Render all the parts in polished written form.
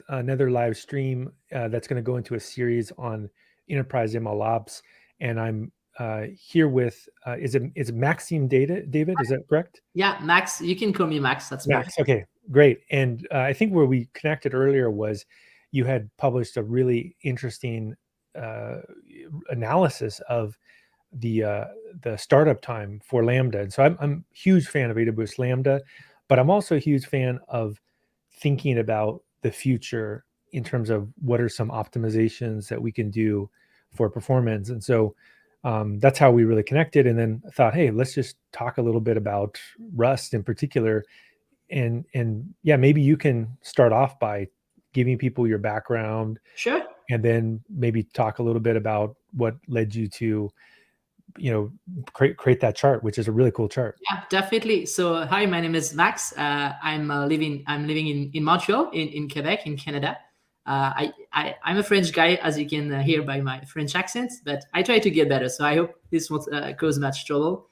another live stream that's going to go into a series on enterprise MLOps, and I'm here with is it Maxime David? Is that correct? Yeah, Max. You can call me Max. That's Max. perfect. Okay, great. And I think where we connected earlier was you had published a really interesting uh, analysis of the startup time for Lambda. And so I'm a huge fan of AWS Lambda, but I'm also a huge fan of thinking about the future in terms of what are some optimizations that we can do for performance. And so that's how we really connected. And then I thought, hey, let's just talk a little bit about Rust in particular. And yeah, maybe you can start off by giving people your background, Sure. and then maybe talk a little bit about what led you to create that chart, which is a really cool chart. Yeah, definitely. So, hi, my name is Max. I'm living in Montreal, in Quebec, in Canada. I'm a French guy, as you can hear by my French accent, but I try to get better. So I hope this won't cause much trouble.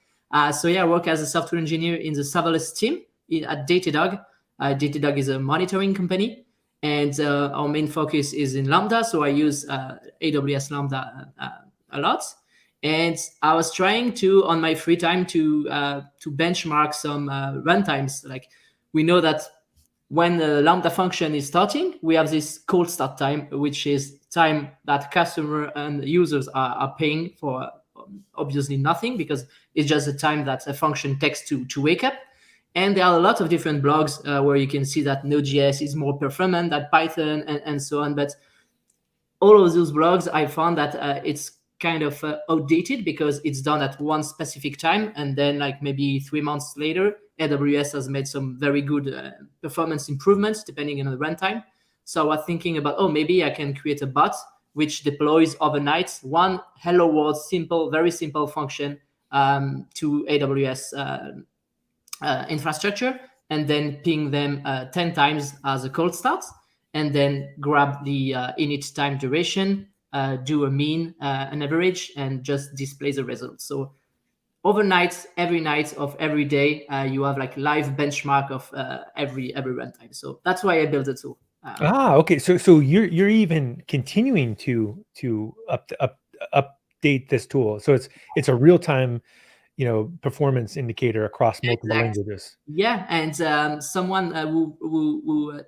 So yeah, I work as a software engineer in the serverless team at Datadog. Datadog is a monitoring company, and our main focus is in Lambda. So I use AWS Lambda a lot. And I was trying to, on my free time, to benchmark some runtimes. Like, we know that when the Lambda function is starting, we have this cold start time, which is time that customer and users are paying for, obviously nothing, because it's just the time that a function takes to wake up. And there are a lot of different blogs where you can see that Node.js is more performant than Python and so on. But all of those blogs, I found that it's kind of outdated, because it's done at one specific time, and then like maybe 3 months later, AWS has made some very good performance improvements depending on the runtime. So I was thinking about, oh, maybe I can create a bot which deploys overnight one hello world simple, very simple function to AWS infrastructure, and then ping them 10 times as a cold start, and then grab the init time duration, do a mean, an average, and just display the results. So overnight, every night of every day, you have like live benchmark of every runtime. So that's why I built the tool. Okay. So you're even continuing to update this tool. So it's a real time, performance indicator across multiple Exactly. languages. Yeah, and someone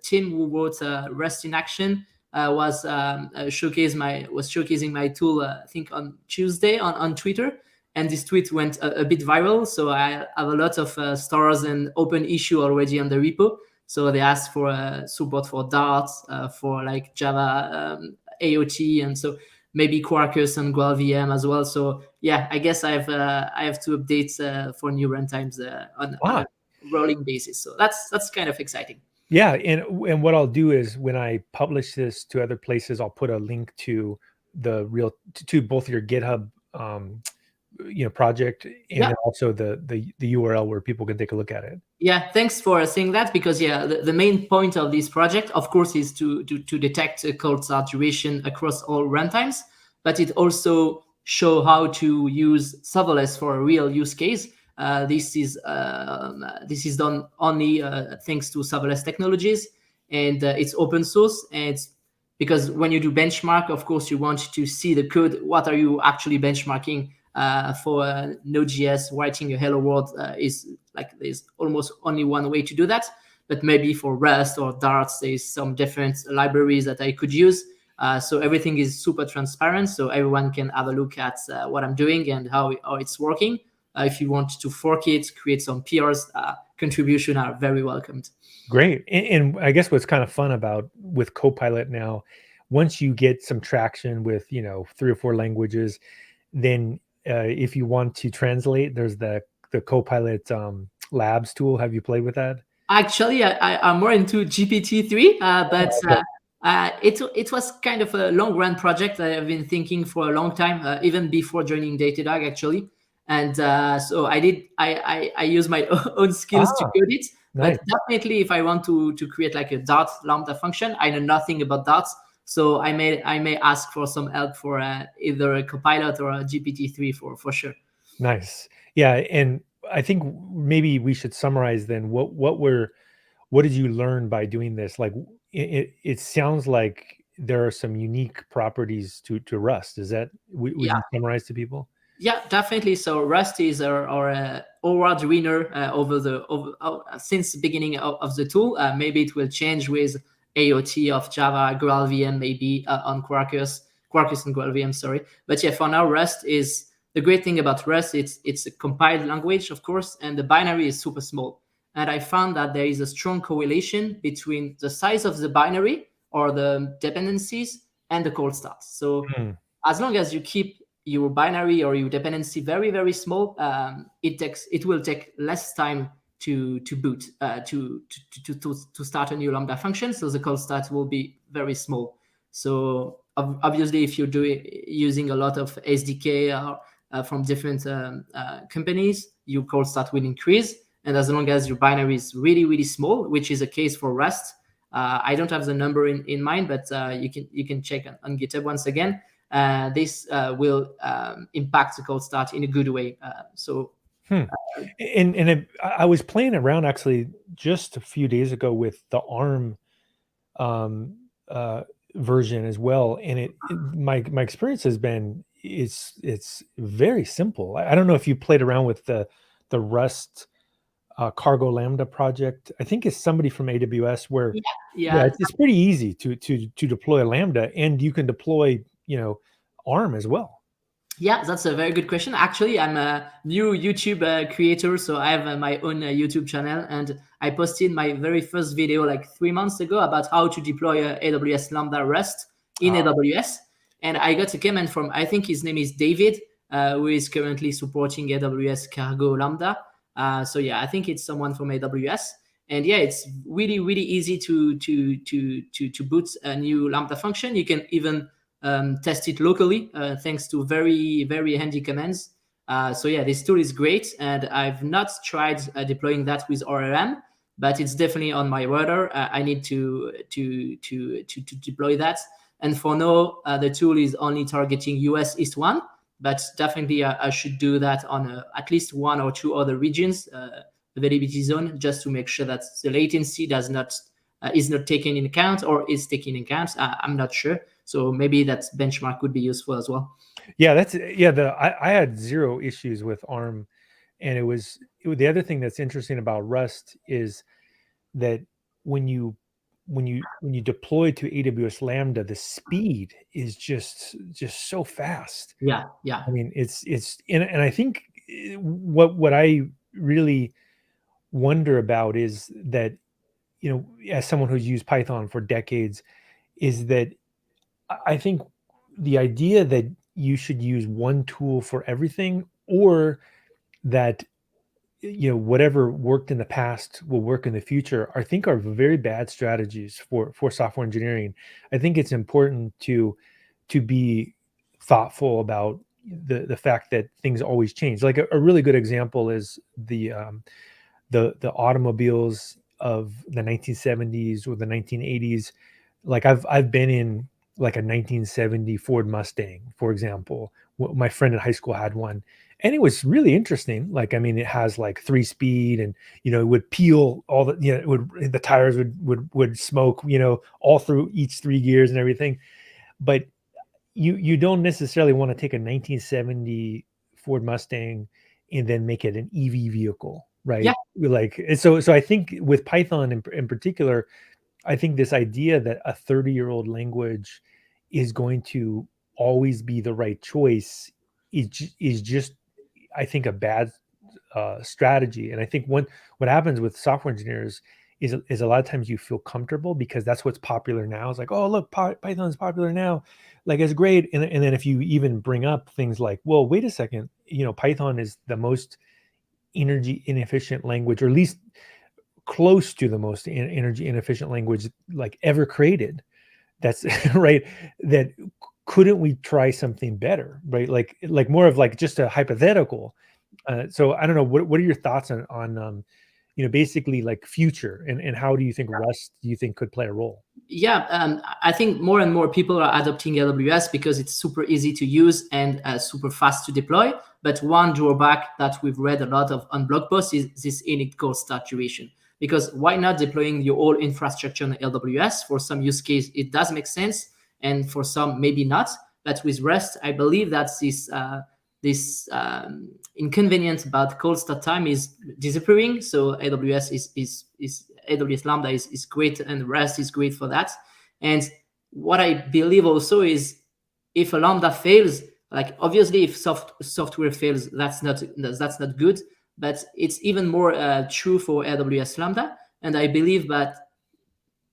Tim, who wrote Rust in Action, was showcasing my tool. I think on Tuesday on Twitter, and this tweet went a bit viral. So I have a lot of stars and open issue already on the repo. So they asked for support for Dart, for like Java AOT, and so maybe Quarkus and GraalVM as well. So yeah, I guess I have to update for new runtimes on a Ah, rolling basis. So that's kind of exciting. yeah. And what I'll do is when I publish this to other places, I'll put a link to to both your GitHub project, and Yeah. then also the URL where people can take a look at it. Yeah, thanks for saying that, because yeah, the main point of this project, of course, is to detect a cold start duration across all runtimes, but it also show how to use serverless for a real use case. This is done only thanks to serverless technologies, and it's open source. And it's because when you do benchmark, of course, you want to see the code. What are you actually benchmarking? For Node.js, writing a hello world is like, there's almost only one way to do that. But maybe for Rust or Dart, there's some different libraries that I could use. So everything is super transparent, so everyone can have a look at what I'm doing and how it's working. If you want to fork it, create some PRs, contribution are very welcomed. Great. And I guess what's kind of fun about with Copilot now, once you get some traction with, 3 or 4 languages, then if you want to translate, there's the Copilot Labs tool. Have you played with that? Actually, I'm more into GPT-3, but Okay. it was kind of a long run project that I've been thinking for a long time, even before joining Datadog, actually. And so I use my own skills to Ah, code it. But nice. definitely, if I want to create like a Dart Lambda function, I know nothing about Dart, so I may ask for some help for either a Copilot or a GPT-3 for sure. Nice. Yeah, and I think maybe we should summarize then what did you learn by doing this? Like, it sounds like there are some unique properties to Rust. Is that would Yeah. you summarize to people? Yeah, definitely. So Rust is our award winner since the beginning of the tool. Maybe it will change with AOT of Java, GraalVM, maybe on Quarkus and GraalVM. Sorry, but yeah, for now, Rust is the great thing about Rust. It's a compiled language, of course, and the binary is super small. And I found that there is a strong correlation between the size of the binary or the dependencies and the cold start. So Hmm. as long as you keep your binary or your dependency very, very small, it will take less time to boot to start a new Lambda function. So the cold start will be very small. So obviously, if you're using a lot of SDK or from different companies, your cold start will increase. And as long as your binary is really, really small, which is a case for Rust, I don't have the number in mind, but you can check on GitHub once again. This will impact the cold start in a good way. And I was playing around actually just a few days ago with the ARM um, version as well, and my experience has been it's very simple. I don't know if you played around with the Rust Cargo Lambda project. I think it's somebody from AWS where Yeah, yeah, yeah, it's pretty easy to deploy a Lambda, and you can deploy ARM as well. yeah. That's a very good question. Actually, I'm a new YouTube creator, so I have my own YouTube channel, and I posted my very first video like 3 months ago about how to deploy AWS Lambda Rust in Ah, AWS. And I got a comment from, I think his name is David, who is currently supporting AWS Cargo Lambda. So yeah, I think it's someone from AWS. And yeah, it's really, really easy to boot a new Lambda function. You can even test it locally thanks to very, very handy commands. So yeah, this tool is great, and I've not tried deploying that with ORM, but it's definitely on my radar. I need to deploy that. And for now, the tool is only targeting US East 1, but definitely I should do that on at least one or two other regions, availability zone, just to make sure that the latency does not is not taken in account or is taken in account. I'm not sure. So maybe that benchmark would be useful as well. yeah, I had zero issues with ARM, and the other thing that's interesting about Rust is that when you deploy to AWS Lambda, the speed is just so fast. Yeah, yeah, I mean, and I think what I really wonder about is that, as someone who's used Python for decades, is that I think the idea that you should use one tool for everything, or that whatever worked in the past will work in the future, I think are very bad strategies for software engineering. I think it's important to be thoughtful about the fact that things always change. Like a really good example is the automobiles of the 1970s or the 1980s. Like I've been in like a 1970 Ford Mustang, for example. My friend in high school had one, and it was really interesting. Like, I mean, it has like 3-speed, and it would peel all the the tires would smoke, all through each 3 gears and everything. But you don't necessarily want to take a 1970 Ford Mustang and then make it an EV vehicle, yeah, right? Like, so I think with Python in particular, I think this idea that a 30-year-old language is going to always be the right choice is just, I think, a bad strategy. And I think what happens with software engineers is a lot of times you feel comfortable because that's what's popular now. It's like, oh, look, Python is popular now, like it's great. And then if you even bring up things like, well, wait a second, Python is the most energy inefficient language, or at least close to the most energy inefficient language like ever created. That's right. That couldn't we try something better, right? Like more of like just a hypothetical. So I don't know. What are your thoughts on basically like future, and how do you think Rust could play a role? yeah. I think more and more people are adopting AWS because it's super easy to use and super fast to deploy. But one drawback that we've read a lot of on blog posts is this init cold start duration. because why not deploying your whole infrastructure on AWS? For some use case, it does make sense, and for some, maybe not. But with Rest, I believe that this inconvenience about cold start time is disappearing. So AWS Lambda is great, and Rest is great for that. And what I believe also is, if a Lambda fails, like obviously if software fails, that's not good. But it's even more true for AWS Lambda. And I believe that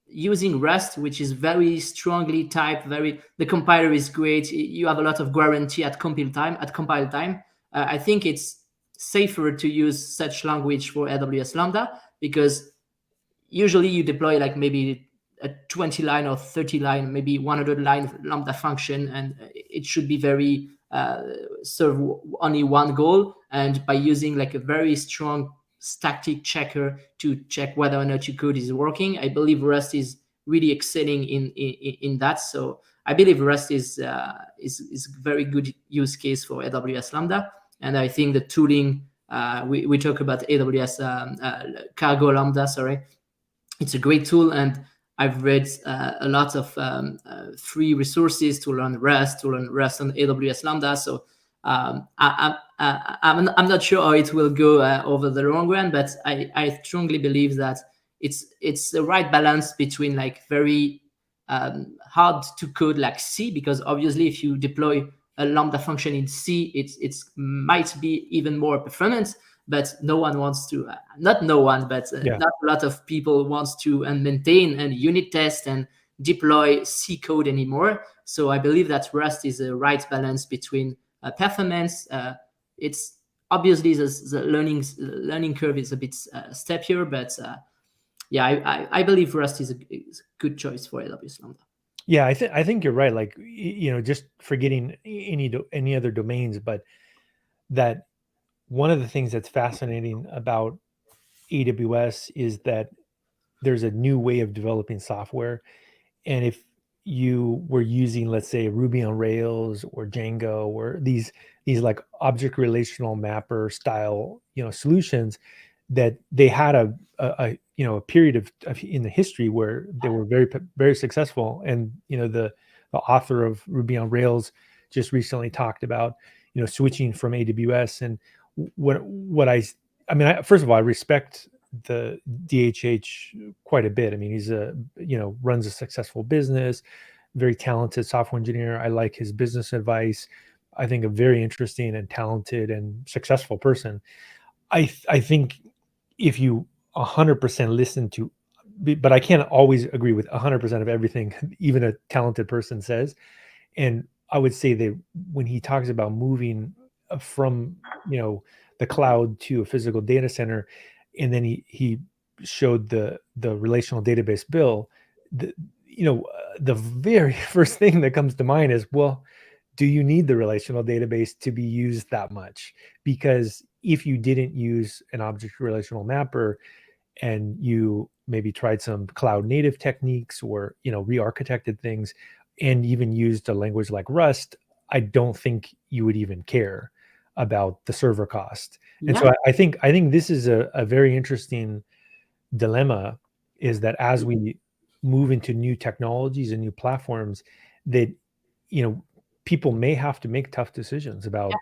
using Rust, which is very strongly typed, the compiler is great. You have a lot of guarantee at compile time. I think it's safer to use such language for AWS Lambda, because usually you deploy like maybe a 20 line or 30 line, maybe 100 line Lambda function, and it should be very serve only one goal. And by using like a very strong static checker to check whether or not your code is working, I believe Rust is really excelling in that. So I believe Rust is very good use case for AWS Lambda. And I think the tooling, we talk about AWS Cargo Lambda, sorry. It's a great tool, and I've read a lot of free resources to learn Rust on AWS Lambda. So I'm not sure how it will go over the long run, but I strongly believe that it's the right balance between like very hard to code like C, because obviously if you deploy a Lambda function in C, it might be even more performant. But no one wants to, not no one, but not a lot of people wants to maintain and unit test and deploy C code anymore. So I believe that Rust is a right balance between performance. It's obviously the learning curve is a bit steppier, but I believe Rust is a good choice for AWS Lambda. Yeah, I think you're right. Like, just forgetting any other domains, but that one of the things that's fascinating about AWS is that there's a new way of developing software. And if you were using, let's say, Ruby on Rails or Django or these like object relational mapper style, solutions, that they had a period of in the history where they were very, very successful. And, the author of Ruby on Rails just recently talked about, switching from AWS. And first of all, I respect the DHH quite a bit. I mean, he's runs a successful business, very talented software engineer. I like his business advice. I think a very interesting and talented and successful person. I think if you 100% listen to, but I can't always agree with 100% of everything even a talented person says. And I would say that when he talks about moving from the cloud to a physical data center, and then he showed the relational database bill, the very first thing that comes to mind is, well, do you need the relational database to be used that much? Because if you didn't use an object relational mapper and you maybe tried some cloud native techniques or re-architected things and even used a language like Rust, I don't think you would even care about the server cost. And so I think this is a very interesting dilemma, is that as we move into new technologies and new platforms, that people may have to make tough decisions about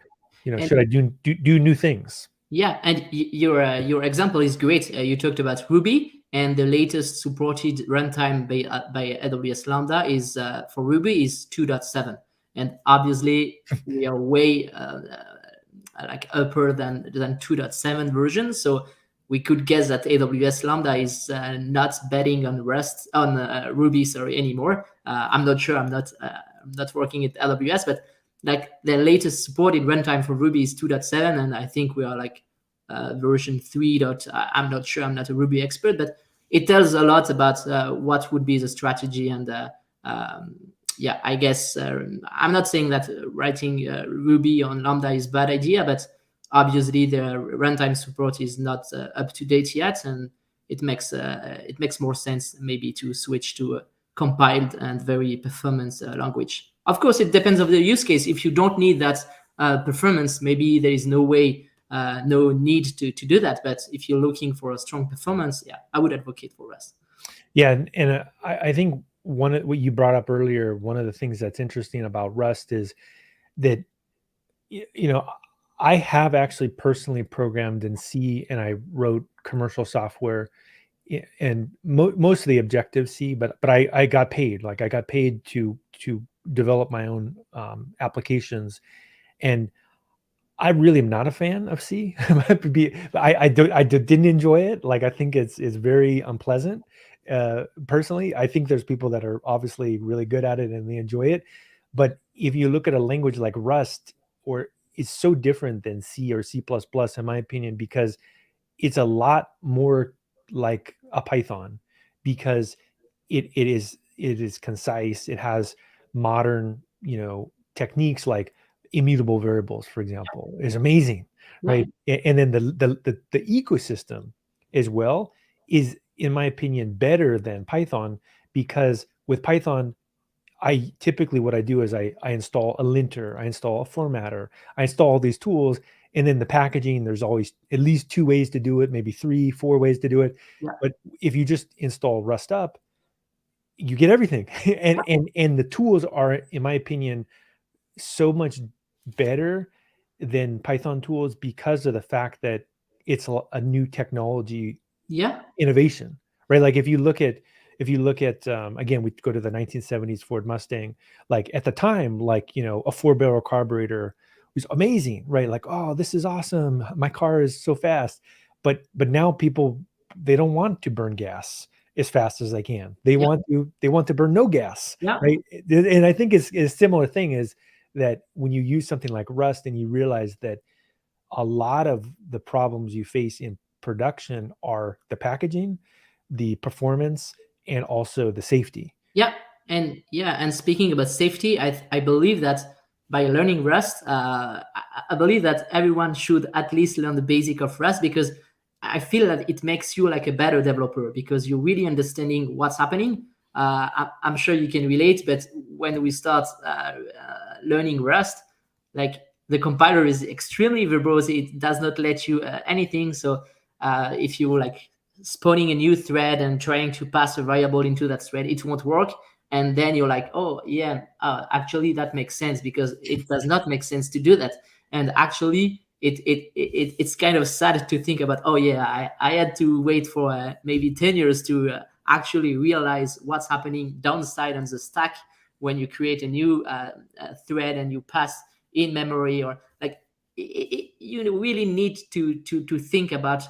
should I do new things. Yeah, and your example is great. You talked about Ruby, and the latest supported runtime by AWS Lambda is for Ruby is 2.7, and obviously we are way like upper than 2.7 version. So we could guess that AWS Lambda is not betting on Ruby, anymore. I'm not sure. I'm not working at AWS, but like the latest supported runtime for Ruby is 2.7, and I think we are like version 3. I'm not sure. I'm not a Ruby expert, but it tells a lot about what would be the strategy. And I guess I'm not saying that writing Ruby on Lambda is a bad idea, but obviously the runtime support is not up to date yet, and it makes more sense maybe to switch to a compiled and very performance language. Of course, it depends on the use case. If you don't need that performance, maybe there is no way no need to do that. But if you're looking for a strong performance, yeah, I would advocate for Rust. Yeah, and I think one of what you brought up earlier, one of the things that's interesting about Rust is that you know I have actually personally programmed in C, and I wrote commercial software and mostly Objective C, but I got paid. Like I got paid to develop my own applications, and I really am not a fan of C. I didn't enjoy it. Like I think it's very unpleasant. Personally, I think there's people that are obviously really good at it and they enjoy it. But if you look at a language like Rust, or it's so different than C or C++, in my opinion, because it's a lot more like a Python, because it is concise. It has modern, techniques like immutable variables, for example, is amazing, right? And then the ecosystem as well is, in my opinion, better than Python, because with Python, I typically what I do is I install a linter, I install a formatter, I install all these tools, and then the packaging, there's always at least 2 ways to do it, maybe 3, 4 ways to do it. Yeah. But if you just install Rust up, you get everything. And the tools are, in my opinion, so much better than Python tools because of the fact that it's a new technology Yeah. innovation, right? Like if you look at again, we go to the 1970s Ford Mustang. Like at the time, like a 4-barrel carburetor was amazing, right? Like, oh, this is awesome, my car is so fast. But now people, they don't want to burn gas as fast as they can. They Yeah. want to burn no gas, Yeah. right? And I think it's a similar thing, is that when you use something like Rust and you realize that a lot of the problems you face in production are the packaging, the performance, and also the safety. Yeah, and speaking about safety, I believe that by learning Rust, I believe that everyone should at least learn the basic of Rust, because I feel that it makes you like a better developer because you're really understanding what's happening. I'm sure you can relate, but when we start learning Rust, like the compiler is extremely verbose. It does not let you anything. So if you like spawning a new thread and trying to pass a variable into that thread, it won't work. And then you're like, oh yeah, actually that makes sense, because it does not make sense to do that. And actually it's kind of sad to think about, oh yeah, I had to wait for maybe 10 years to actually realize what's happening downside on the stack when you create a new thread and you pass in memory, or like you really need to think about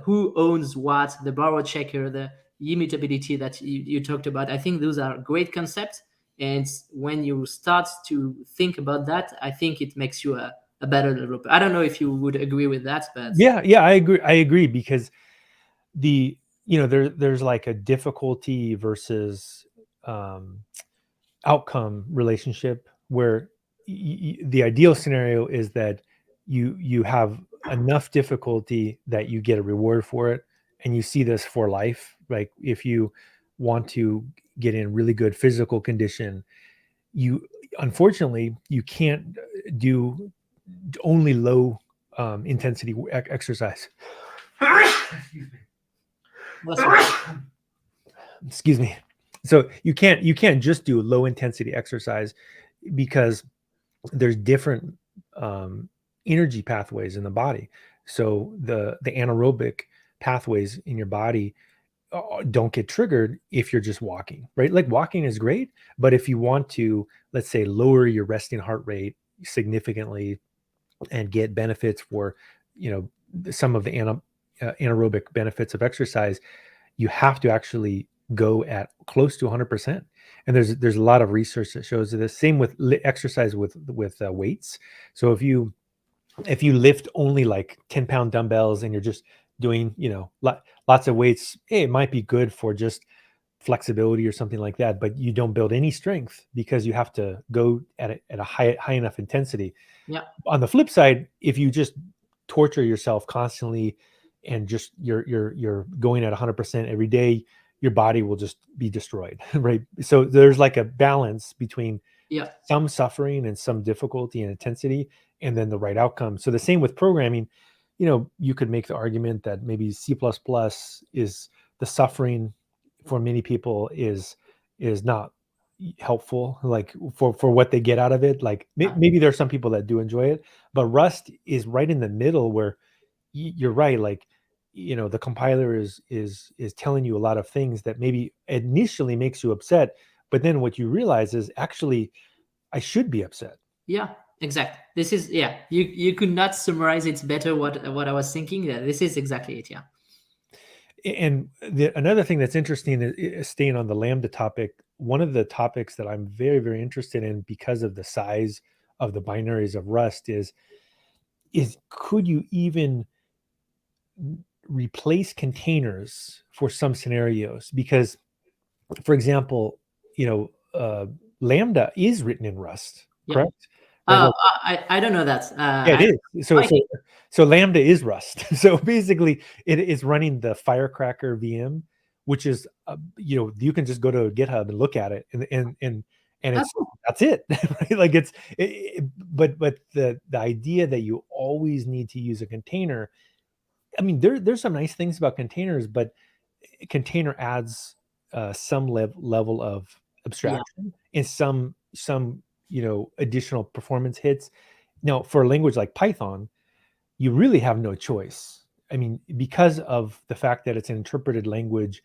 who owns what, the borrow checker, the immutability that you talked about. I think those are great concepts. And when you start to think about that, I think it makes you a better developer. I don't know if you would agree with that, but Yeah, I agree, because there's like a difficulty versus outcome relationship, where the ideal scenario is that you have enough difficulty that you get a reward for it, and you see this for life. Like if you want to get in really good physical condition, you unfortunately you can't do only low intensity exercise. Excuse me. So you can't just do low intensity exercise, because there's different energy pathways in the body. So the anaerobic pathways in your body don't get triggered if you're just walking, right? Like walking is great, but if you want to, let's say, lower your resting heart rate significantly and get benefits for, some of the anaerobic benefits of exercise, you have to actually go at close to 100%. And there's a lot of research that shows this. Same with exercise with weights. So if you lift only like 10-pound dumbbells and you're just doing lots of weights, it might be good for just flexibility or something like that, but you don't build any strength because you have to go at a high enough intensity. yeah, On the flip side, if you just torture yourself constantly and just you're going at 100% every day, your body will just be destroyed, right? So there's like a balance between yeah. some suffering and some difficulty and intensity, and then the right outcome. So the same with programming. You could make the argument that maybe C++ is the suffering for many people is not helpful, like for what they get out of it. Like maybe there's some people that do enjoy it, but Rust is right in the middle where you're right. Like, the compiler is telling you a lot of things that maybe initially makes you upset, but then what you realize is actually I should be upset. Yeah, exactly. This is, yeah, you could not summarize it better what I was thinking. Yeah, this is exactly it. Yeah. And another thing that's interesting is staying on the Lambda topic. One of the topics that I'm very, very interested in because of the size of the binaries of Rust is could you even replace containers for some scenarios? Because, for example, Lambda is written in Rust, Yeah. correct? Right? Like, I don't know that. yeah, it is. So Lambda is Rust. So basically, it is running the Firecracker VM, which is you can just go to GitHub and look at it, and that's it. Right? Like but the idea that you always need to use a container. I mean, there's some nice things about containers, but container adds some level of abstraction and some additional performance hits. Now, for a language like Python, you really have no choice. I mean, because of the fact that it's an interpreted language,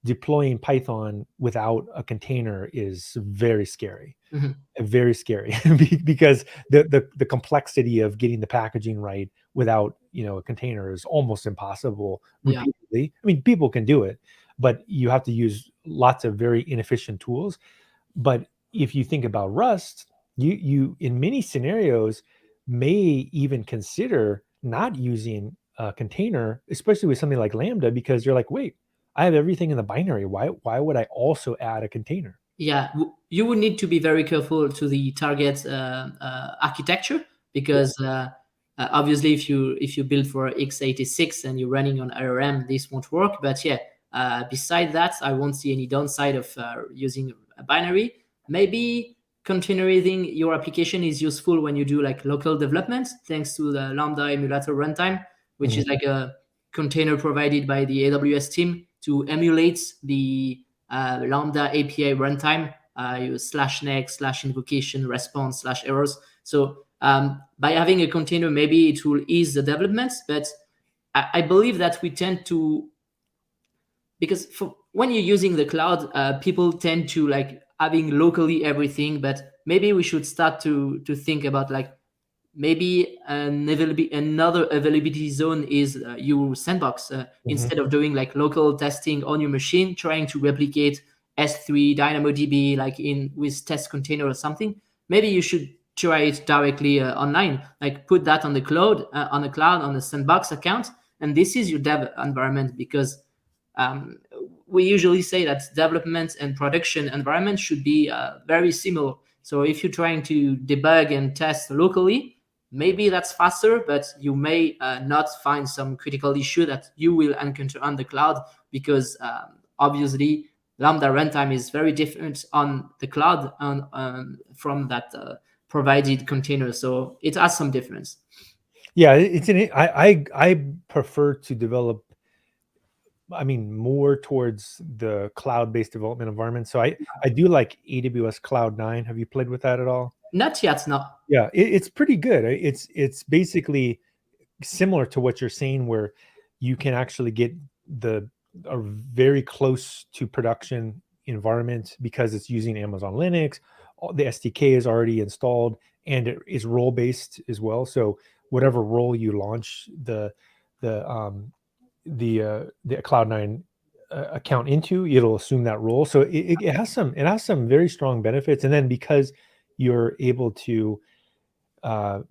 deploying Python without a container is very scary. Mm-hmm. Very scary because the complexity of getting the packaging right without a container is almost impossible repeatedly. I mean, people can do it, but you have to use lots of very inefficient tools. But if you think about Rust, you in many scenarios may even consider not using a container, especially with something like Lambda, because you're like, wait, I have everything in the binary. Why would I also add a container? Yeah, you would need to be very careful to the target architecture, because obviously if you build for x86 and you're running on ARM, this won't work. But yeah, beside that, I won't see any downside of using a binary. Maybe containerizing your application is useful when you do like local development, thanks to the Lambda emulator runtime, which is like a container provided by the AWS team to emulate the Lambda API runtime, use /next /invocation response /errors. So by having a container, maybe it will ease the development, but I believe that we tend to, because when you're using the cloud, people tend to like having locally everything, but maybe we should start to think about like maybe another availability zone is your sandbox. Instead of doing like local testing on your machine, trying to replicate S3 DynamoDB like in with test container or something, maybe you should try it directly online. Like put that on the cloud, on the sandbox account, and this is your dev environment. Because we usually say that development and production environment should be very similar. So if you're trying to debug and test locally, maybe that's faster, but you may not find some critical issue that you will encounter on the cloud, because obviously Lambda runtime is very different on the cloud from that provided container. So it has some difference. Yeah, I prefer to develop, I mean, more towards the cloud-based development environment. So I do like AWS Cloud9. Have you played with that at all? Not yet, no. Yeah, it's pretty good. It's basically similar to what you're saying, where you can actually get a very close to production environment because it's using Amazon Linux. The SDK is already installed and it is role based as well. So whatever role you launch the Cloud9 account into, it'll assume that role. So it has some very strong benefits. And then because you're able to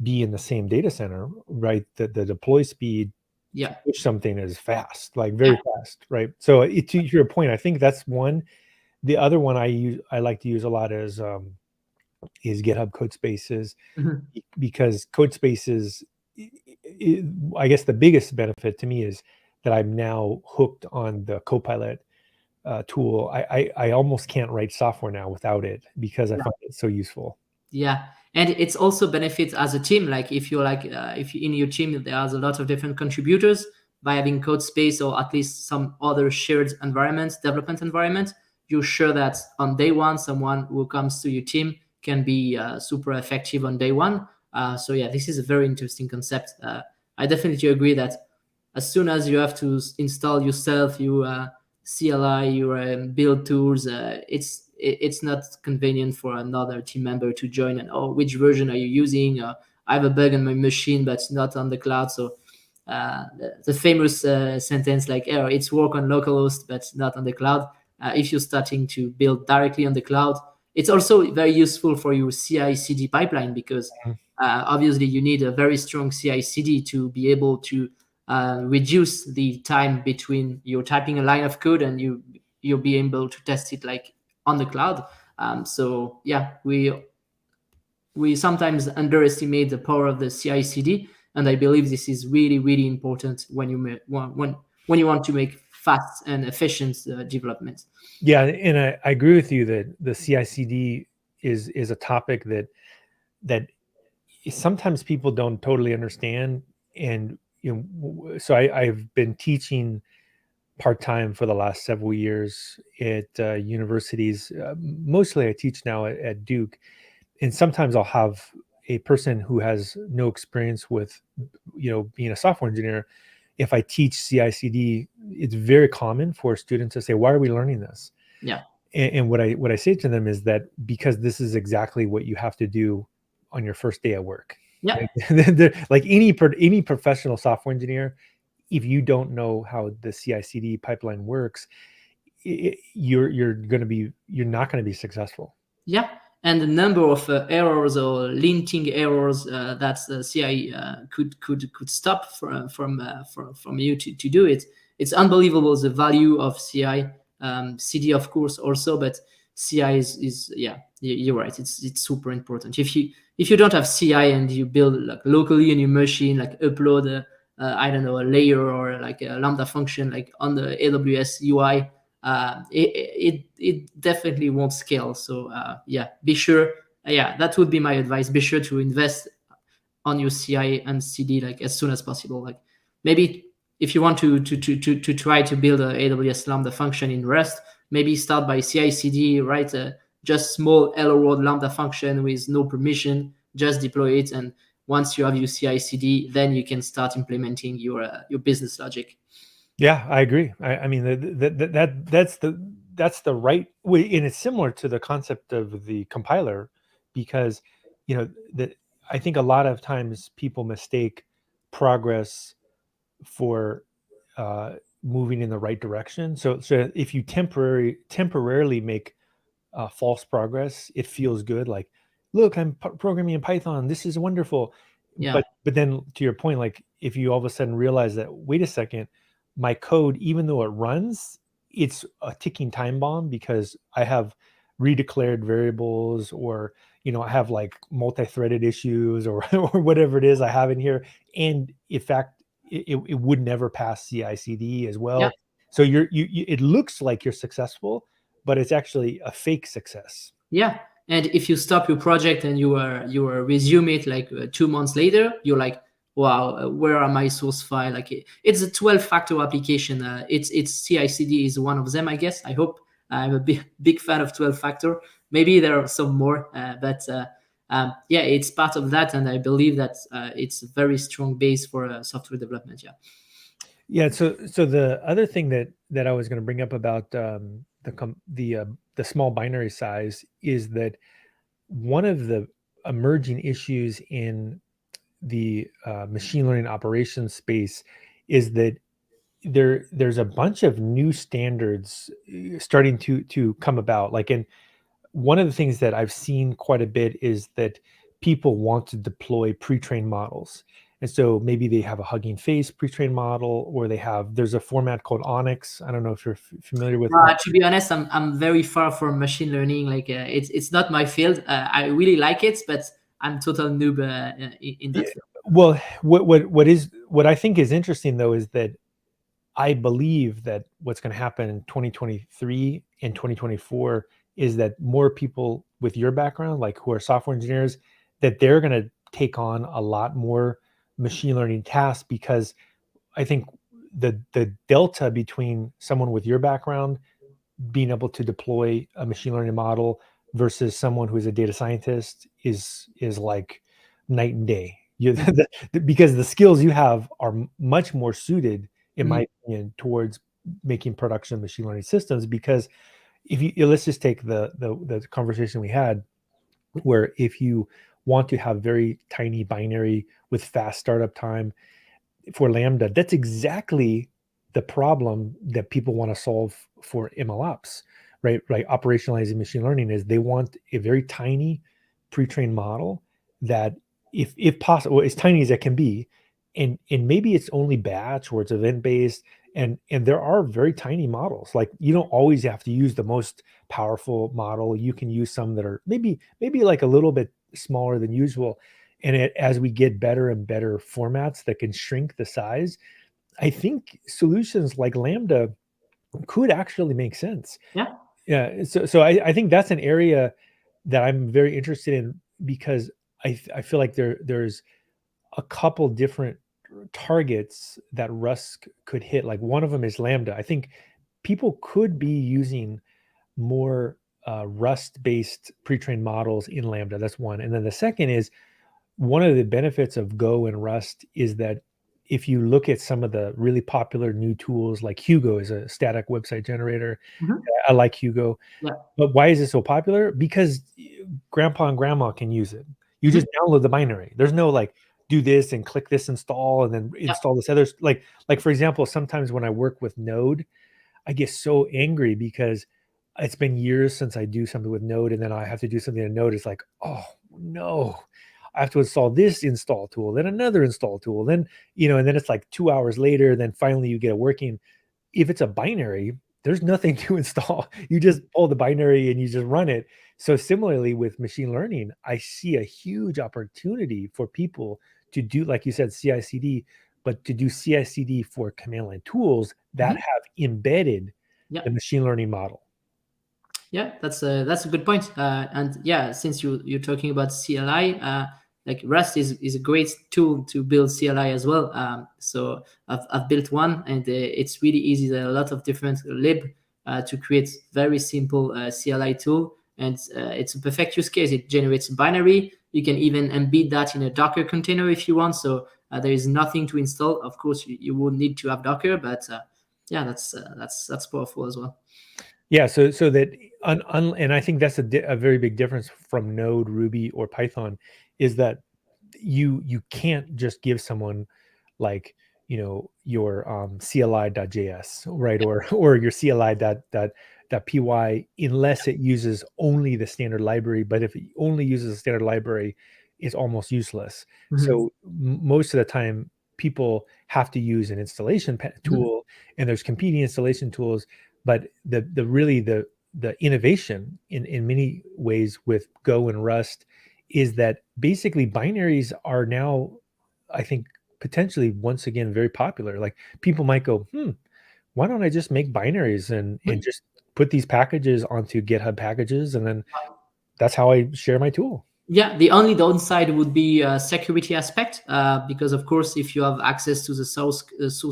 be in the same data center, right? The deploy speed to push something is fast, like very fast, right? So to your point, I think that's one. The other one I like to use a lot is GitHub Codespaces, because Codespaces, I guess the biggest benefit to me is that I'm now hooked on the Copilot tool. I almost can't write software now without it because I find it so useful. Yeah, and it's also benefits as a team. Like if you're like if you, in your team there's a lot of different contributors, by having code space or at least some other shared environments, development environment, you're sure that on day one, someone who comes to your team can be super effective on day one. So yeah, this is a very interesting concept. I definitely agree that as soon as you have to install yourself, you CLI, your build tools, it's not convenient for another team member to join and, oh, which version are you using? I have a bug on my machine, but it's not on the cloud. So the famous sentence like, oh, it's work on localhost, but not on the cloud. If you're starting to build directly on the cloud, it's also very useful for your CI/CD pipeline, because Mhm. obviously you need a very strong CI/CD to be able to reduce the time between you typing a line of code and you'll be able to test it like on the cloud. So yeah, we sometimes underestimate the power of the CI/CD, and I believe this is really really important when when you want to make fast and efficient development. Yeah, and I agree with you that the CI/CD is a topic that sometimes people don't totally understand. And so I've been teaching part-time for the last several years at universities. Mostly I teach now at Duke, and sometimes I'll have a person who has no experience with being a software engineer. If I teach CI/CD, it's very common for students to say, "Why are we learning this?" Yeah, And what I say to them is that because this is exactly what you have to do on your first day at work. yeah, Like, like any professional software engineer, if you don't know how the CI/CD pipeline works, you're not going to be successful. yeah. And the number of errors or linting errors that the CI could stop from you to do it. It's unbelievable the value of CI, CD of course also, but CI is yeah, you're right. It's super important. If you don't have CI and you build like locally on your machine, like upload I don't know, a layer or like a Lambda function like on the AWS UI, it definitely won't scale. So yeah, be sure. Yeah, that would be my advice. Be sure to invest on your CI and CD like as soon as possible. Like maybe if you want to try to build a AWS Lambda function in Rust, maybe start by CI/CD, write a just small hello world Lambda function with no permission, just deploy it, and once you have your CI/CD, then you can start implementing your business logic. Yeah, I agree. I mean that's the right way, and it's similar to the concept of the compiler, because that I think a lot of times people mistake progress for moving in the right direction. So if you temporarily make false progress, it feels good. Like, look, I'm programming in Python. This is wonderful. Yeah, But then to your point, like if you all of a sudden realize that, wait a second, my code, even though it runs, it's a ticking time bomb because I have redeclared variables, or I have like multi-threaded issues, or or whatever it is I have in here. And in fact, it would never pass CI/CD as yeah. well. So it looks like you're successful, but it's actually a fake success. Yeah, and if you stop your project and you resume it like 2 months later, you're like, wow, where are my source file? Like it's a 12-factor application. It's CI/CD is one of them, I guess. I hope. I'm a big fan of 12-factor. Maybe there are some more, but yeah, it's part of that, and I believe that it's a very strong base for software development. Yeah. Yeah. So the other thing that I was going to bring up about the small binary size is that one of the emerging issues in the machine learning operations space is that there's a bunch of new standards starting to come about. Like, in one of the things that I've seen quite a bit is that people want to deploy pre-trained models. And so maybe they have a Hugging Face pre-trained model, or there's a format called Onyx. I don't know if you're familiar with Onyx. To be honest, I'm very far from machine learning. Like it's not my field. I really like it, but I'm total noob in Yeah, that field. well, what I think is interesting though is that I believe that what's going to happen in 2023 and 2024 is that more people with your background, like who are software engineers, that they're going to take on a lot more machine learning tasks, because I think the delta between someone with your background being able to deploy a machine learning model versus someone who is a data scientist is like night and day. Because the skills you have are much more suited, in Mhm. my opinion, towards making production machine learning systems. Because if you let's just take the conversation we had, where if you want to have very tiny binary with fast startup time for Lambda, that's exactly the problem that people want to solve for MLOps, right? Right. Operationalizing machine learning is they want a very tiny pre-trained model that, if possible, as tiny as it can be, and maybe it's only batch or it's event based, and there are very tiny models. Like, you don't always have to use the most powerful model. You can use some that are maybe like a little bit smaller than usual, and as we get better and better formats that can shrink the size, I think solutions like Lambda could actually make sense. Yeah. Yeah. So I think that's an area that I'm very interested in, because I feel like there's a couple different targets that Rust could hit. Like, one of them is Lambda. I think people could be using more Rust-based pre-trained models in Lambda. That's one. And then the second is, one of the benefits of Go and Rust is that if you look at some of the really popular new tools, like Hugo is a static website generator. Mhm. I like Hugo. Yeah. But why is it so popular? Because grandpa and grandma can use it. You Mhm. just download the binary. There's no like, do this and click this install and then Yeah. install this other, like for example, sometimes when I work with Node, I get so angry because it's been years since I do something with Node, and then I have to do something in Node. It's like, oh no, I have to install this install tool, then another install tool, then, and then it's like 2 hours later, then finally you get it working. If it's a binary, there's nothing to install. You just pull the binary and you just run it. So similarly with machine learning, I see a huge opportunity for people to do, like you said, CI/CD, but to do CI/CD for command line tools that Mhm. have embedded Yeah. the machine learning model. Yeah, that's a good point. And yeah, since you're talking about CLI, like Rust is a great tool to build CLI as well. So I've built one, and it's really easy. There are a lot of different lib to create very simple CLI tool, and it's a perfect use case. It generates a binary. You can even embed that in a Docker container if you want. So there is nothing to install. Of course, you will need to have Docker, but yeah, that's powerful as well. Yeah, so that and I think that's a very big difference from Node, Ruby, or Python, is that you can't just give someone, like, your CLI.js, right, or your CLI.py, unless it uses only the standard library. But if it only uses a standard library, it's almost useless. Mhm. So most of the time, people have to use an installation Mhm. tool, and there's competing installation tools. But the innovation in many ways with Go and Rust is that basically binaries are now, I think, potentially once again very popular. Like, people might go, why don't I just make binaries and just put these packages onto GitHub packages, and then that's how I share my tool. Yeah, the only downside would be a security aspect, because of course, if you have access to the source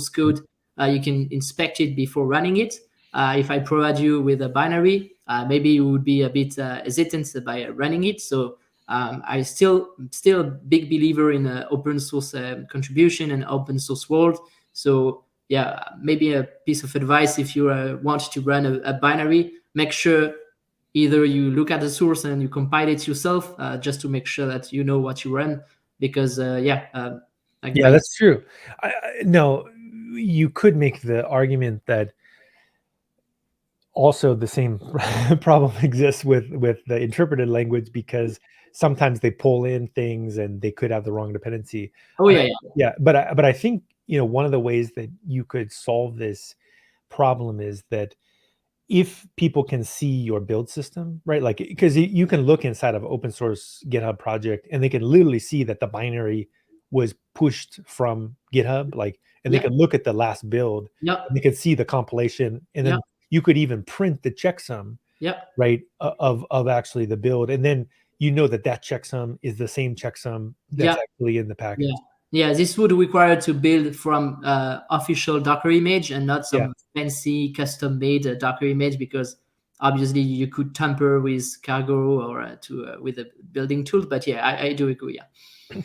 code, you can inspect it before running it. If I provide you with a binary, maybe you would be a bit hesitant by running it. So I still a big believer in open source contribution and open source world. So yeah, maybe a piece of advice: if you want to run a binary, make sure either you look at the source and you compile it yourself, just to make sure that you know what you run, because like Yeah, by that's true. No, you could make the argument that also the same problem exists with the interpreted language, because sometimes they pull in things and they could have the wrong dependency. oh I, yeah, yeah. yeah, but I think, one of the ways that you could solve this problem is that if people can see your build system, right? Like, because you can look inside of open source GitHub project, and they can literally see that the binary was pushed from GitHub, like, and they Yeah, can look at the last build, yeah, and they can see the compilation, and yeah, then you could even print the checksum. Yeah. right, of actually the build, and then that checksum is the same checksum that's Yeah. actually in the Yeah. package. Yeah. This would require to build from official Docker image and not Yeah. some fancy custom made Docker image, because obviously you could tamper with cargo or with a building tool. But yeah, I do agree. Yeah.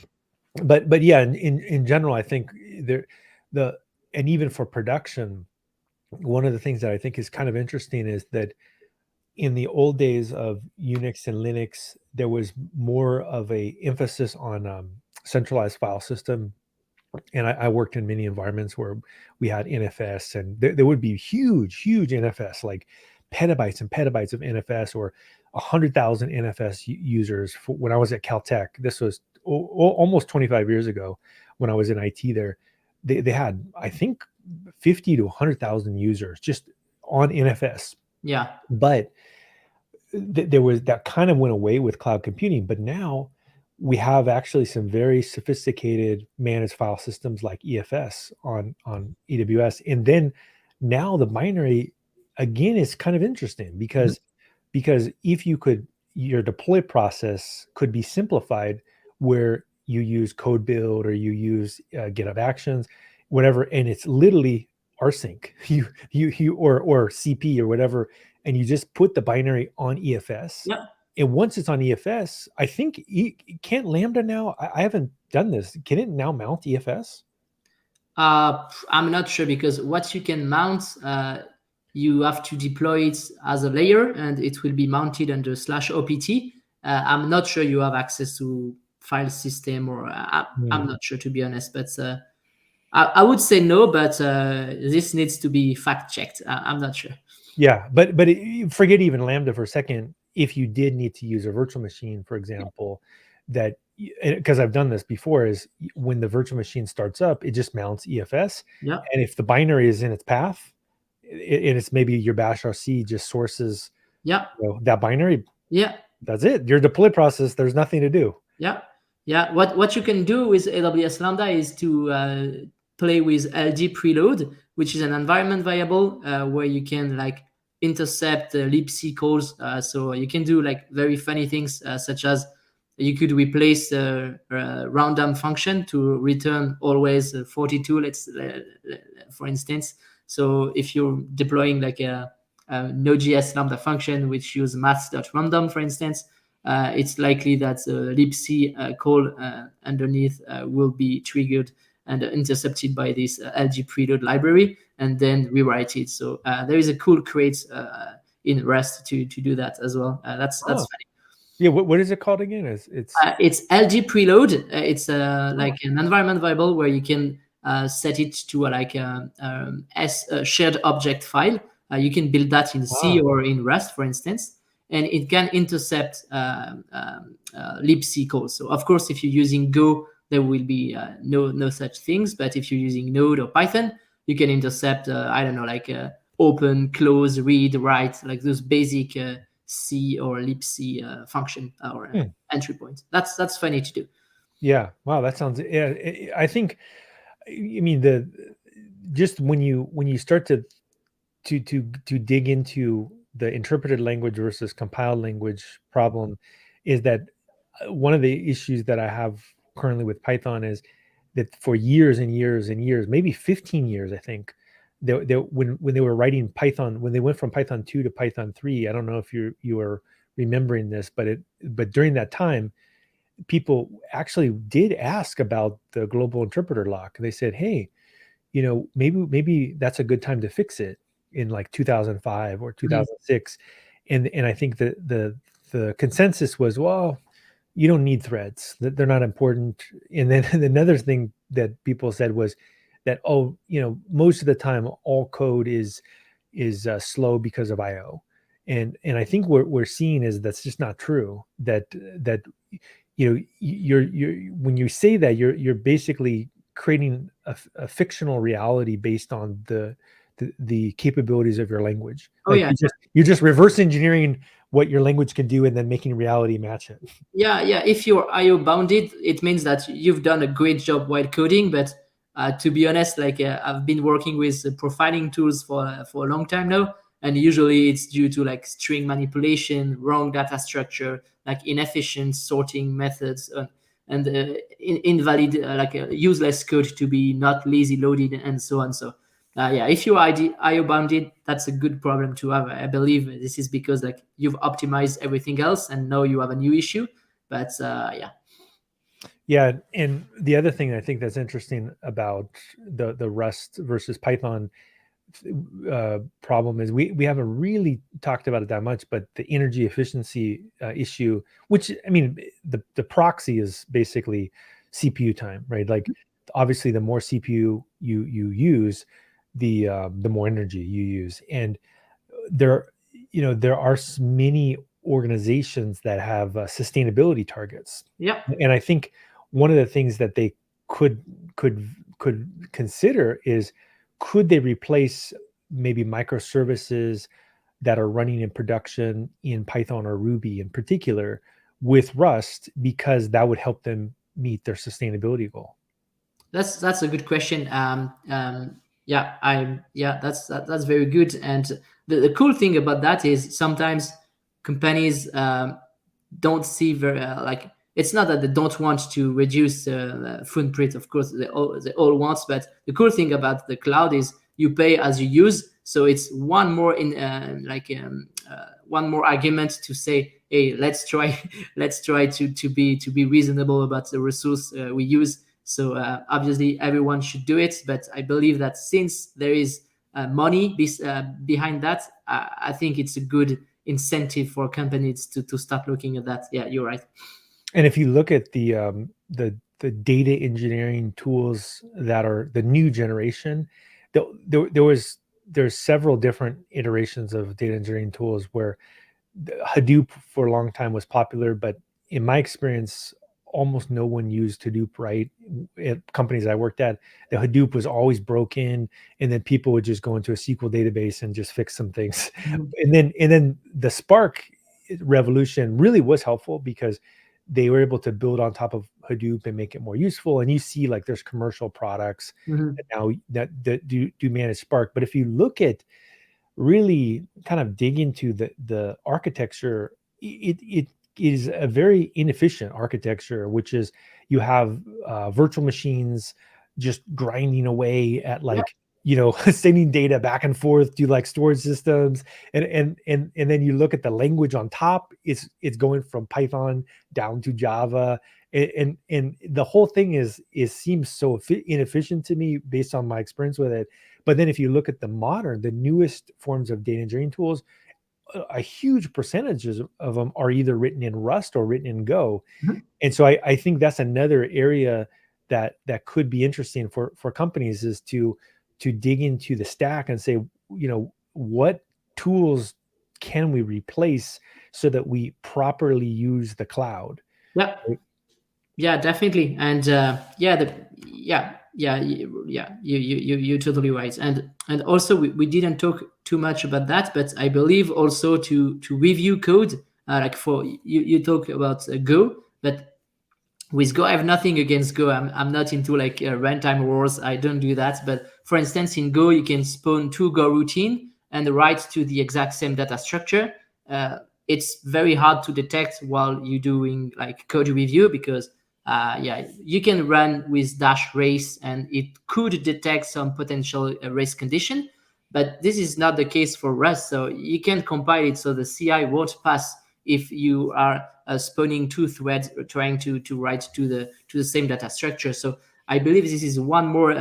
But yeah, in general, I think there the and even for production, one of the things that I think is kind of interesting is that in the old days of Unix and Linux, there was more of a emphasis on centralized file system. And I worked in many environments where we had NFS, and there would be huge NFS, like petabytes and petabytes of NFS, or 100,000 NFS users. When I was at Caltech, this was almost 25 years ago, when I was in IT there, they had, I think, 50 to 100,000 users just on NFS. Yeah. But there was, that kind of went away with cloud computing, but now we have actually some very sophisticated managed file systems like EFS on AWS. And then now the binary again is kind of interesting, because if you could, your deploy process could be simplified, where you use code build or you use GitHub Actions, whatever, and it's literally rsync, or CP or whatever, and you just put the binary on EFS. Yeah. And once it's on EFS, I think can't Lambda now? I haven't done this. Can it now mount EFS? I'm not sure, because what you can mount, you have to deploy it as a layer, and it will be mounted under /opt. I'm not sure you have access to file system, or I'm not sure, to be honest. But I would say no, but this needs to be fact checked. I'm not sure. Yeah, but forget even Lambda for a second. If you did need to use a virtual machine, for example, that, because I've done this before, is when the virtual machine starts up, it just mounts EFS. Yeah. And if the binary is in its path, and it's maybe your bash RC just sources Yeah. that binary, Yeah. that's it. Your deploy process, there's nothing to do. Yeah. Yeah. What you can do with AWS Lambda is to play with LD preload, which is an environment variable where you can like intercept libc calls. So you can do like very funny things, such as you could replace a random function to return always 42, let's for instance. So if you're deploying like a Node.js Lambda function which use maths.random, for instance, it's likely that the libc call underneath will be triggered and intercepted by this LG preload library, and then rewrite it. So there is a cool crate in Rust to do that as well. That's funny. Yeah, what is it called again? It's LG preload. It's like an environment variable where you can set it to like a shared object file. You can build that in C or in Rust, for instance, and it can intercept libc calls. So of course, if you're using Go, there will be no such things. But if you're using Node or Python, you can intercept, I don't know, like open, close, read, write, like those basic C or libc function or entry point. That's funny to do. Yeah. Wow. That sounds. Yeah. I think. I mean, just when you start to dig into the interpreted language versus compiled language problem, is that one of the issues that I have currently with Python is that for years and years and years, maybe 15 years, I think, when they were writing Python, when they went from Python 2 to Python 3, I don't know if you are remembering this, but during that time, people actually did ask about the global interpreter lock. They said, hey, maybe that's a good time to fix it in like 2005 or 2006. And I think the consensus was, well, you don't need threads, that they're not important. And then another thing that people said was that, most of the time all code is slow because of IO. And I think what we're seeing is that's just not true. That you're when you say that, you're basically creating a fictional reality based on the capabilities of your language. You're just reverse engineering what your language can do and then making reality match it. Yeah. If you're IO bounded, it means that you've done a great job while coding. But to be honest, like I've been working with profiling tools for a long time now, and usually it's due to like string manipulation, wrong data structure, like inefficient sorting methods, and invalid, useless code to be not lazy loaded, and so on. So yeah, if you are IO bounded, that's a good problem to have. I believe this is because like you've optimized everything else and now you have a new issue. But yeah. Yeah, and the other thing I think that's interesting about the Rust versus Python problem is we haven't really talked about it that much, but the energy efficiency issue, which I mean, the proxy is basically CPU time, right? Like obviously, the more CPU you use, the more energy you use, and there there are many organizations that have sustainability targets. Yeah. And I think one of the things that they could could could consider is, could they replace maybe microservices that are running in production in Python or Ruby in particular with Rust, because that would help them meet their sustainability goal. That's a good question. Yeah, that's very good. And the cool thing about that is sometimes companies don't see very like, it's not that they don't want to reduce footprint. Of course, they all want. But the cool thing about the cloud is you pay as you use. So it's one more one more argument to say, hey, let's try let's try to be reasonable about the resource we use. So obviously everyone should do it, but I believe that since there is money behind that, I think it's a good incentive for companies to start looking at that. Yeah, you're right. And if you look at the data engineering tools that are the new generation, there's several different iterations of data engineering tools where Hadoop for a long time was popular, but in my experience, almost no one used Hadoop, right? At companies I worked at, the Hadoop was always broken, and then people would just go into a SQL database and just fix some things. Mhm. And then the Spark revolution really was helpful because they were able to build on top of Hadoop and make it more useful. And you see, like, there's commercial products Mhm. that now that do manage Spark. But if you look at really kind of dig into the architecture, it is a very inefficient architecture, which is you have virtual machines just grinding away at, Yeah. like, sending data back and forth to, like, storage systems, and then you look at the language on top, it's going from Python down to Java, and the whole thing is seems so inefficient to me based on my experience with it. But then if you look at the newest forms of data engineering tools, a huge percentages of them are either written in Rust or written in Go. Mhm. And so I think that's another area that could be interesting for companies, is to dig into the stack and say, what tools can we replace so that we properly use the cloud? Yeah. Right? Yeah, definitely. And you're totally right. And also we didn't talk too much about that, but I believe also to review code, like for you talk about Go, but with Go, I have nothing against Go. I'm not into like runtime wars. I don't do that. But for instance, in Go, you can spawn two Go routine and write to the exact same data structure. It's very hard to detect while you're doing like code review because yeah, you can run with dash race and it could detect some potential race condition. But this is not the case for Rust. So you can compile it so the CI won't pass if you are spawning two threads trying to write to the same data structure. So I believe this is one more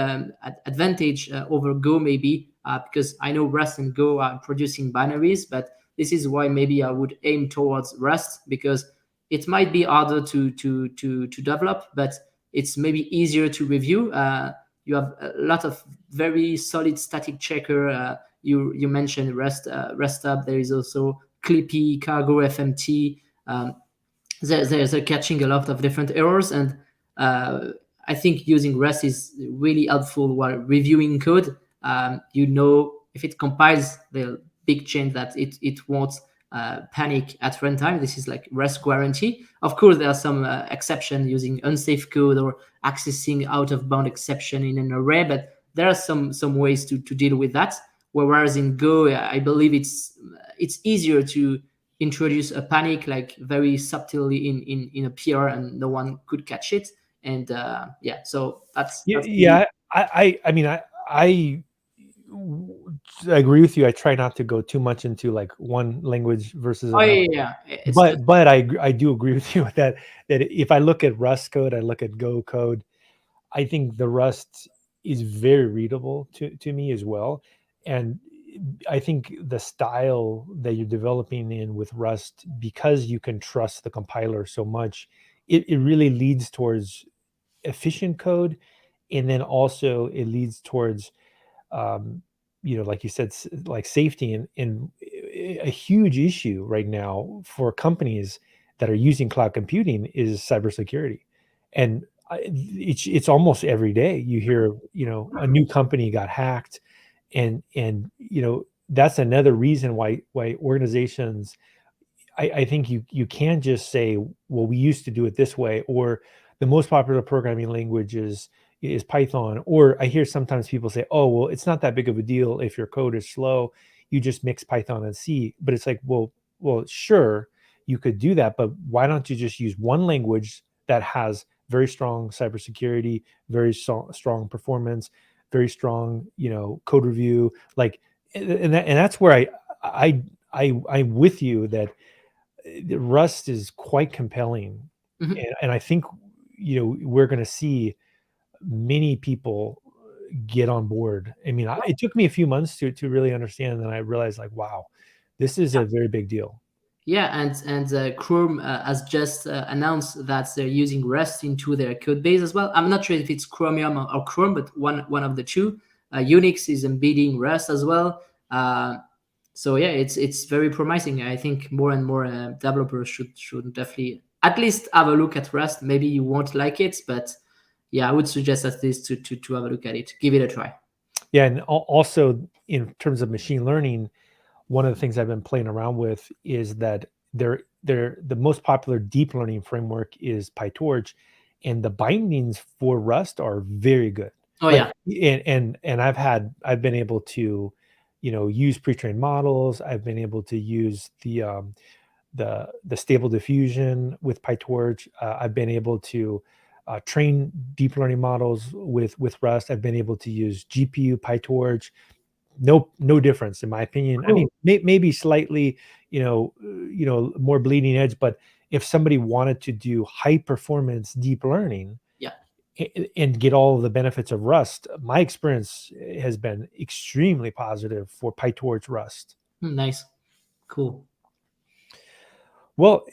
advantage over Go, maybe because I know Rust and Go are producing binaries, but this is why maybe I would aim towards Rust, because it might be harder to develop, but it's maybe easier to review. You have a lot of very solid static checker. You mentioned Rest Up. There is also Clippy, Cargo, FMT. They're catching a lot of different errors, and I think using Rest is really helpful while reviewing code. If it compiles the big change that it won't panic at runtime. This is like Rest guarantee. Of course, there are some exceptions using unsafe code or accessing out of bound exception in an array, but there are some ways to deal with that. whereas in Go, I believe it's easier to introduce a panic like very subtly in a PR, and no one could catch it. And yeah, so Yeah, that's the, yeah. I mean, I agree with you. I try not to go too much into like one language versus oh another. yeah, it's just But I do agree with you that if I look at Rust code, I look at Go code, I think the Rust is very readable to me as well. And I think the style that you're developing in with Rust, because you can trust the compiler so much, it really leads towards efficient code. And then also it leads towards um, like you said, like safety, and a huge issue right now for companies that are using cloud computing is cybersecurity. And it's almost every day you hear, a new company got hacked, and that's another reason why organizations, I think you can't just say, well, we used to do it this way, or the most popular programming language is Python. Or I hear sometimes people say, oh, well, it's not that big of a deal if your code is slow, you just mix Python and C. But it's like, well, sure, you could do that, but why don't you just use one language that has very strong cybersecurity, very strong performance, very strong, code review, like, and that's where I'm with you that the Rust is quite compelling, Mhm. and I think we're going to see many people get on board. I mean, it took me a few months to really understand, and I realized like, wow, this is a very big deal. Yeah, and Chrome has just announced that they're using Rust into their code base as well. I'm not sure if it's Chromium or Chrome, but one of the two. Unix is embedding Rust as well. So yeah, it's very promising. I think more and more developers should definitely at least have a look at Rust. Maybe you won't like it, but yeah, I would suggest at least to have a look at it, give it a try. Yeah, and also in terms of machine learning, one of the things I've been playing around with is that the most popular deep learning framework is PyTorch, and the bindings for Rust are very good. Oh Like, yeah, and I've been able to, use pre-trained models. I've been able to use the stable diffusion with PyTorch. I've been able to train deep learning models with Rust. I've been able to use GPU PyTorch. No difference in my opinion. I mean, cool. maybe slightly, more bleeding edge, but if somebody wanted to do high performance deep learning Yeah, and get all of the benefits of Rust, my experience has been extremely positive for PyTorch Rust. nice, cool. Well,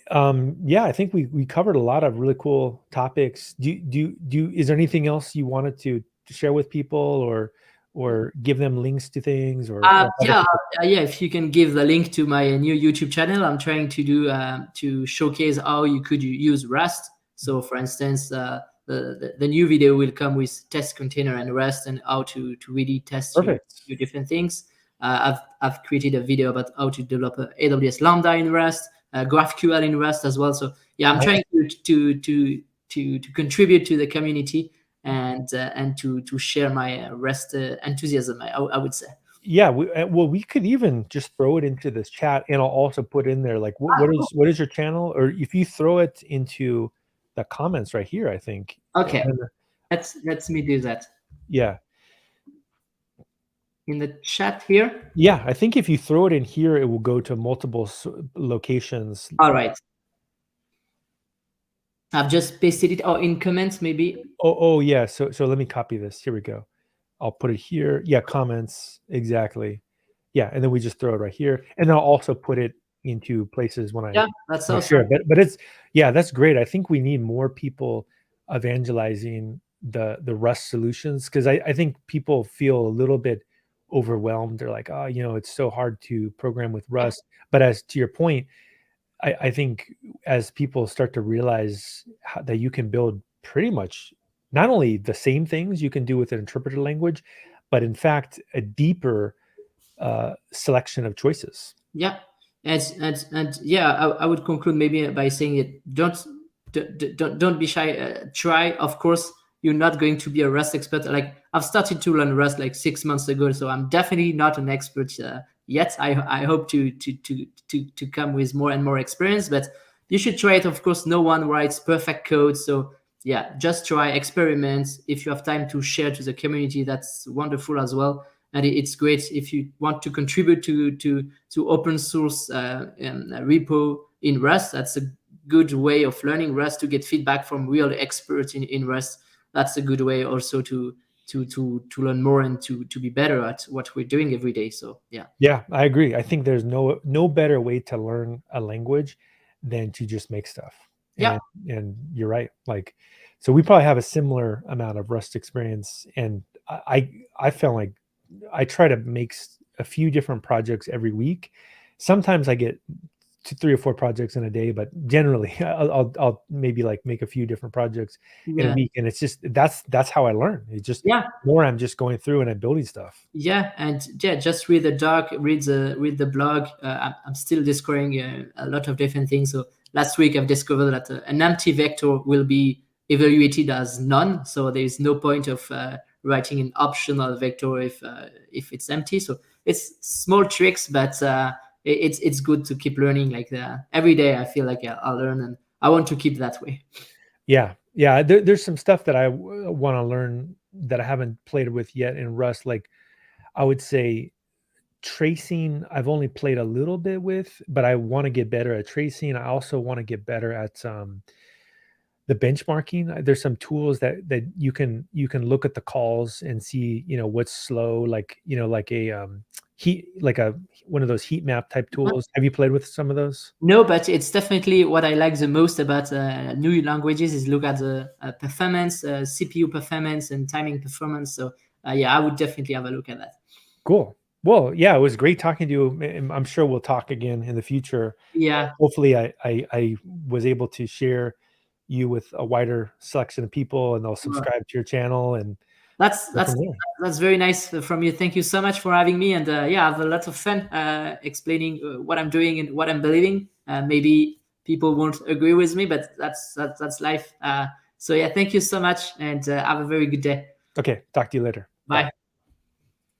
yeah, I think we covered a lot of really cool topics. Is there anything else you wanted to share with people, or give them links to things, or other Yeah, people? yeah. If you can give the link to my new YouTube channel, I'm trying to do to showcase how you could use Rust. So, for instance, the new video will come with test container and Rust and how to really test Perfect. your different things. I've created a video about how to develop a AWS Lambda in Rust, GraphQL in Rust as well. So, yeah, I'm trying Nice. to contribute to the community and to share my Rust enthusiasm. I would say. Yeah, well, we could even just throw it into this chat, and I'll also put in there like what is your channel, or if you throw it into the comments right here, I think. And Okay, then, let's me do that yeah, in the chat here. yeah, I think if you throw it in here, it will go to multiple locations. All right, I've just pasted it. Oh, in comments maybe. Oh, yeah. So let me copy this. Here we go. I'll put it here. Yeah, comments. Exactly. Yeah, and then we just throw it right here, and then I'll also put it into places when Yeah, that's I awesome. share. But it's, yeah, that's great. I think we need more people evangelizing the Rust solutions, because I think people feel a little bit overwhelmed. They're like, oh, it's so hard to program with Yeah, Rust. But as to your point, I think as people start to realize that you can build pretty much not only the same things you can do with an interpreted language, but in fact a deeper selection of choices. yeah, and yeah, I would conclude maybe by saying it. Don't be shy. Try, of course. you're not going to be a Rust expert. Like I've started to learn Rust like 6 months ago, so I'm definitely not an expert yet. I hope to come with more and more experience, but you should try it. Of course, no one writes perfect code, so yeah, just try, experiment. If you have time to share to the community, that's wonderful as well. And it's great if you want to contribute to open source repo in Rust. That's a good way of learning Rust, to get feedback from real experts in Rust. That's a good way also to learn more and to be better at what we're doing every day. So yeah. Yeah, I agree. I think there's no better way to learn a language than to just make stuff. Yeah. And you're right. Like, so we probably have a similar amount of Rust experience. And I felt like I try to make a few different projects every week. Sometimes I get 3 or 4 projects in a day, but generally I'll maybe like make a few different projects in a week. And it's just, that's how I learn. It's just more I'm just going through and I'm building stuff. Yeah, and yeah, just read the doc, read the blog. I'm still discovering a lot of different things. So last week I've discovered that an empty vector will be evaluated as none. So there is no point of writing an optional vector if it's empty. So it's small tricks, but it's good to keep learning. Like every day I feel like I'll learn, and I want to keep that way. Yeah. There's some stuff that I want to learn that I haven't played with yet in Rust. Like I would say tracing, I've only played a little bit with, but I want to get better at tracing. I also want to get better at the benchmarking. There's some tools that you can look at the calls and see, what's slow, like, like a one of those heat map type tools. Have you played with some of those? No, but it's definitely what I like the most about new languages is look at the performance, CPU performance and timing performance. So yeah, I would definitely have a look at that. Cool. Well, yeah, it was great talking to you. I'm sure we'll talk again in the future. Yeah. Hopefully I was able to share you with a wider selection of people, and they'll subscribe to your channel. And that's very nice from you. Thank you so much for having me. And yeah, I have a lot of fun explaining what I'm doing and what I'm believing. Maybe people won't agree with me, but that's life. So yeah, thank you so much, and have a very good day. Okay, talk to you later. Bye.